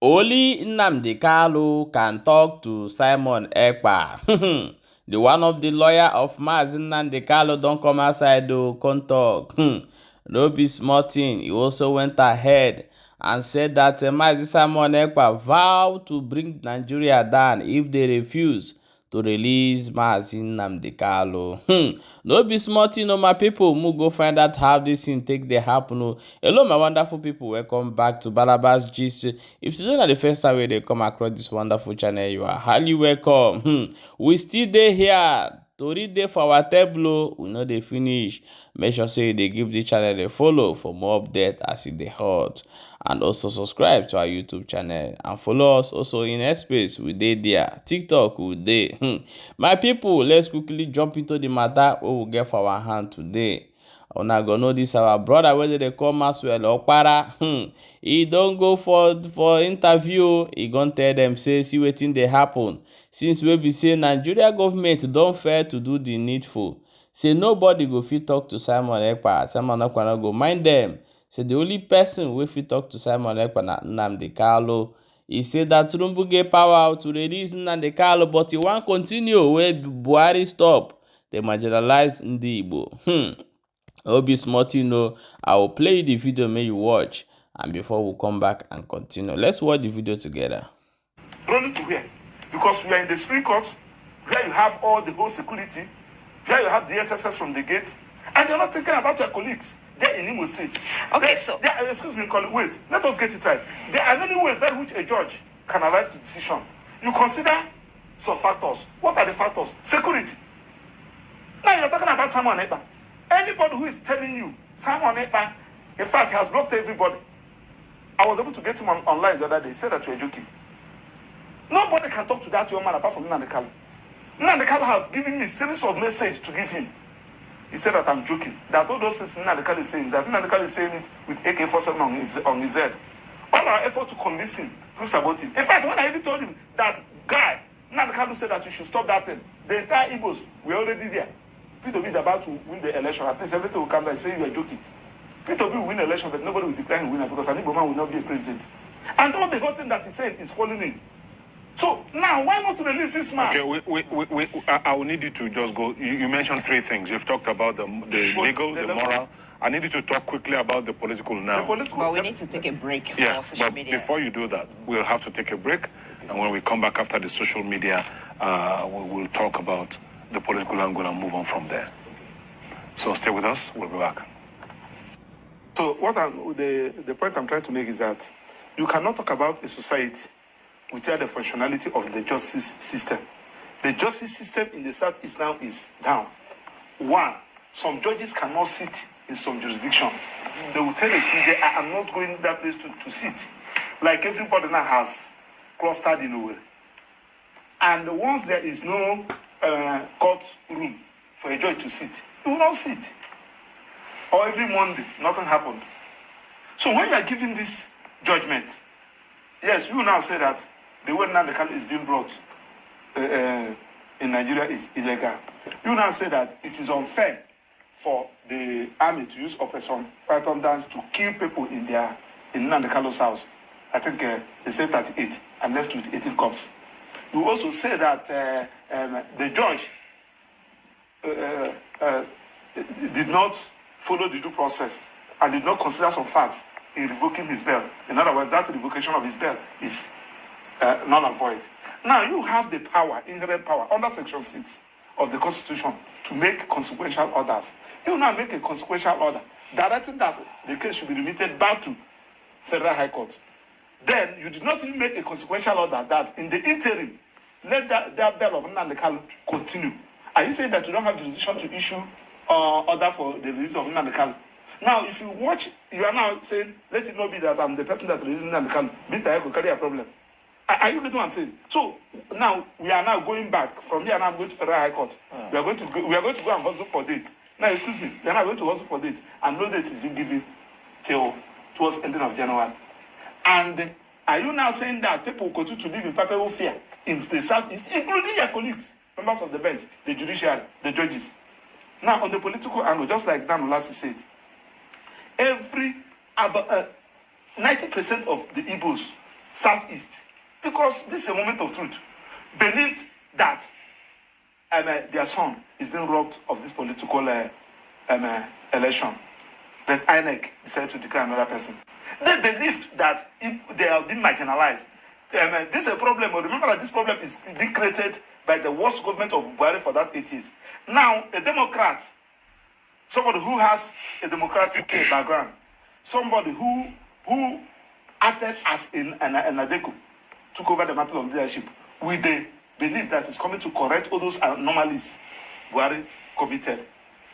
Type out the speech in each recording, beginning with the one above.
Only Nnamdi can talk to Simon Ekpa. The one of the lawyer of Mazi Nnamdi don't come outside to come talk. No be small thing. He also went ahead and said that Mazi Simon Ekpa vowed to bring Nigeria down if they refuse to release Mazi Nnamdi. No be small thing, no, my people. Mo go find out how this thing take dey happen. Oh. Hello, my wonderful people. Welcome back to Balabas Gist. If today na the first time they come across this wonderful channel, you are highly welcome. We still dey here. Tori dey for our table. We no dey finish. Make sure say they give the channel a follow for more update as it dey hot. And also subscribe to our YouTube channel and follow us also in Space. We dey there. TikTok we dey. My people, let's quickly jump into the matter we will get for our hand today. Una go know this our brother wey dey call Maxwell Okpara. He don go for interview. He gon tell them say see wetin dey happen since we be say Nigeria government don fail to do the needful. Say nobody go fit talk to Simon Ekpa. Simon Ekpa no go mind them. Say the only person wey fit talk to Simon Ekpa na Nnamdi Kanu. He say that Tinubu get power to release Nnamdi Kanu, but he wan continue where Buhari stop. They marginalize Ndi Igbo. Hope you smart, you know. I will play the video, may you watch, and before we come back and continue, let's watch the video together. Running to where? Because we are in the Supreme Court, where you have all the whole security, where you have the SSS from the gate, and you're not thinking about your colleagues. They're in Imo State. Okay, excuse me, colleague, wait. Let us get it right. There are many ways by which a judge can arrive to decision. You consider some factors. What are the factors? Security. Now you're talking about Simon Ekpa. Anybody who is telling you Simon Ekpa, in fact, he has blocked everybody. I was able to get him online the other day. He said that you are joking. Nobody can talk to that young man apart from Nnamdi Kanu. Nnamdi Kanu has given me a series of messages to give him. He said that I'm joking. That all those things Nnamdi Kanu is saying, that Nnamdi Kanu is saying it with AK-47 on his head. All our effort to convince him proves about him. In fact, when I even told him that guy, Nnamdi Kanu said that you should stop that thing, the entire Igbos were already there. P2B is about to win the election. At least everything will come back and say you are joking. P2B will win the election, but nobody will declare him winner because an Igbo man will not be a president. And all the whole thing that he's saying is falling in. So now, why not release this man? Okay, I will need you to just go. You mentioned three things. You've talked about the legal, the moral. I need you to talk quickly about the political now. But we need to take a break for social media. Before you do that, we'll have to take a break. And when we come back after the social media, we'll talk about the political angle and move on from there. So stay with us. We'll be back. So the point I'm trying to make is that you cannot talk about a society without the functionality of the justice system. The justice system in the South is down. One, some judges cannot sit in some jurisdiction. They will tell the CJ, I am not going that place to sit. Like everybody now has clustered in a way. And once there is no court room for a judge to sit, he will not sit. Or every Monday, nothing happened. So when you are giving this judgment, yes, you now say that the way Nnamdi Kanu is being brought in Nigeria is illegal. You now say that it is unfair for the army to use Operation Python dance to kill people in Nnamdi Kanu's house. I think they said 38 and left with 18 cops. You also say that the judge did not follow the due process and did not consider some facts in revoking his bail. In other words, that revocation of his bail is null and void. Now you have the power, inherent power, under Section 6 of the Constitution to make consequential orders. You now make a consequential order directing that the case should be remitted back to Federal High Court. Then you did not even make a consequential order that in the interim, let that bail of Nnamdi Kanu continue. Are you saying that you don't have jurisdiction to issue order for the release of Nnamdi Kanu? Now, if you watch, you are now saying, let it not be that I'm the person that released Nnamdi Kanu. Means I could carry a problem. Are you getting what I'm saying? So now we are now going back from here. Now I'm going to Federal High Court. We are going to go and hustle for date. Now, excuse me, we are now going to hustle for date, and no date is being given till towards ending of January. And are you now saying that people will continue to live in perpetual fear in the Southeast, including your colleagues, members of the bench, the judiciary, the judges? Now, on the political angle, just like Dan Olasi said, about 90% of the Igbos Southeast, because this is a moment of truth, believed that their son is being robbed of this political election. But INEC decided to declare another person. They believed that if they have been marginalized, this is a problem. Remember that this problem is being created by the worst government of Buhari for that 8 years. Now, a Democrat, somebody who has a democratic background, somebody who acted as an Adeko, took over the mantle of leadership with the belief that it's coming to correct all those anomalies Buhari committed.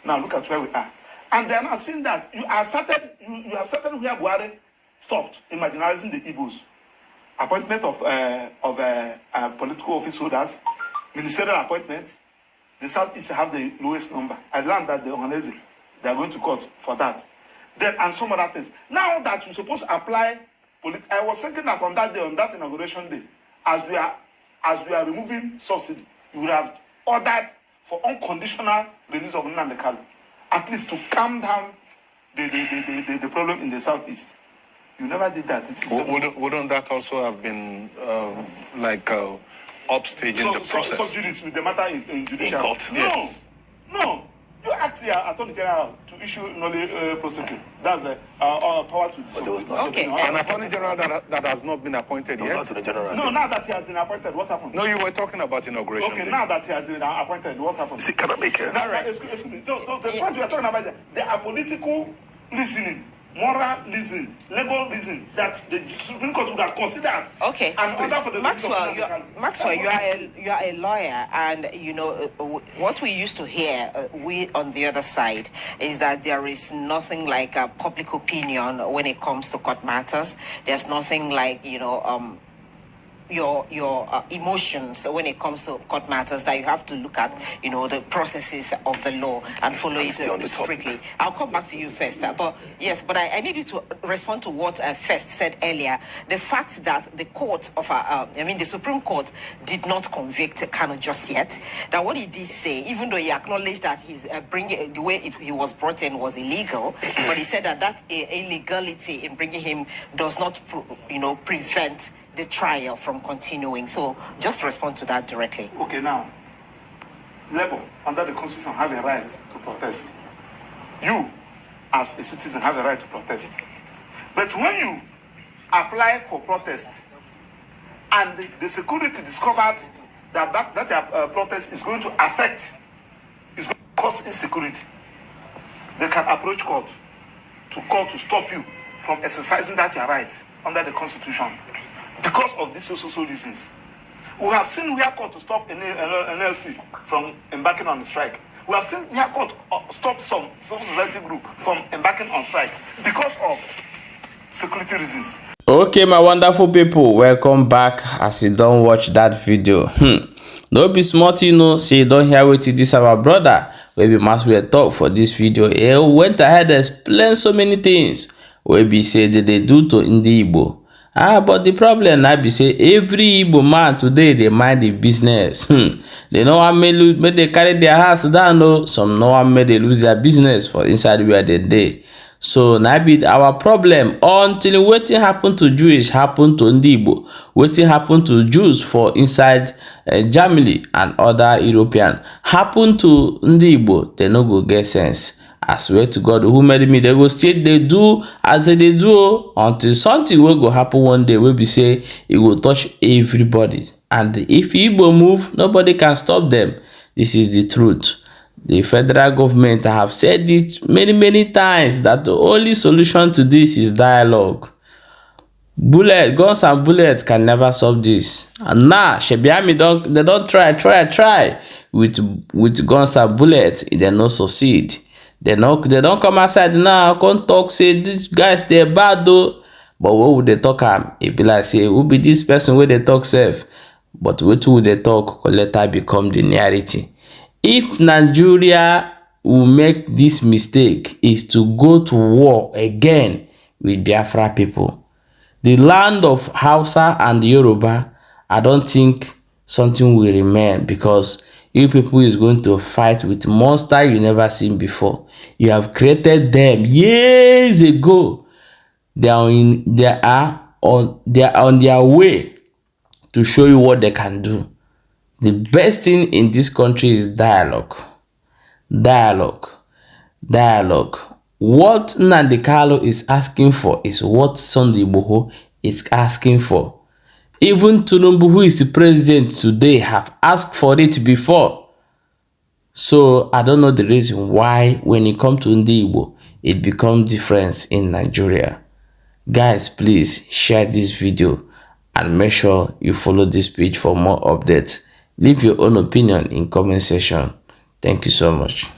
Now look at where we are. And they are now seeing that you have started where Buhari stopped in marginalizing the Igbos. Appointment of political office holders, ministerial appointments. The Southeast have the lowest number. I learned that the Ohanese, they are going to court for that. Then, and some other things. Now that you're supposed to apply, I was thinking that on that day, on that inauguration day, as we are removing subsidy, you would have ordered for unconditional release of Nnamdi Kanu, at least to calm down the problem in the Southeast. You never did that. Wouldn't that also have been upstaging the process? So judice with the matter in judicial court? Yes. No. You ask the Attorney General to issue nollie prosecute. That's our power to disobey. Okay. An Attorney General that has not been appointed yet? No, now that he has been appointed, what happened? No, you were talking about inauguration. Okay, now that he has been appointed, what happened? Can I make it? Now, excuse me. So the point we are talking about, there are political reasoning, moral reason, legal reason that the Supreme Court would have considered. Okay, Maxwell, you are a lawyer, and you know what we used to hear. We on the other side is that there is nothing like public opinion when it comes to court matters. There's nothing like your emotions when it comes to court matters, that you have to look at the processes of the law and follow it strictly. I'll come back to you first, but I need you to respond to what First said earlier. The fact that the court of the Supreme Court did not convict Kanu just yet. That what he did say, even though he acknowledged that his bringing the way he was brought in was illegal, but he said that illegality in bringing him does not prevent the trial from continuing. So just respond to that directly. Okay, now, Labour, under the Constitution, has a right to protest. You, as a citizen, have a right to protest. But when you apply for protest and the security discovered that protest is going to cause insecurity, they can approach court to stop you from exercising that your right under the Constitution. Because of these social reasons. We have seen where court to stop an NLC from embarking on a strike. We have seen where court stop some civil society group from embarking on strike because of security reasons. Okay, my wonderful people, welcome back. As you don't watch that video, no be smart, say you don't hear what this our brother wey be Maxwell talk for this video. He went ahead and explain so many things wey be say they do to Ndi Igbo. But the problem now be say every Igbo man today they mind the business. They know how may they carry their house down, no. Some know how may they lose their business for inside where they dey. So now be our problem until wetin happen to Jewish happen to Ndi Igbo. Wetin happen to Jews for inside Germany and other European happen to Ndi Igbo. They no go get sense. I swear to God, who made me, they go still they do as they do until something will go happen one day. Will be say it will touch everybody, and if Igbo move, nobody can stop them. This is the truth. The federal government have said it many times that the only solution to this is dialogue. Guns and bullets can never solve this. And now Ãrmy don't try with guns and bullets. They no succeed. They don't come outside now, come talk, say these guys they're bad though. But what would they talk am? It be like say, who be this person where they talk safe? But what would they talk will later become the reality. If Nigeria will make this mistake is to go to war again with Biafra people, the land of Hausa and Yoruba, I don't think something will remain, because you people is going to fight with monster you never seen before. You have created them years ago. They are on their way to show you what they can do. The best thing in this country is dialogue. Dialogue. Dialogue. What Nnamdi Kanu is asking for is what Sunday Igboho is asking for. Even Tinubu, who is the president today, have asked for it before. So I don't know the reason why when it comes to Ndi Igbo, it becomes different in Nigeria. Guys, please share this video and make sure you follow this page for more updates. Leave your own opinion in comment section. Thank you so much.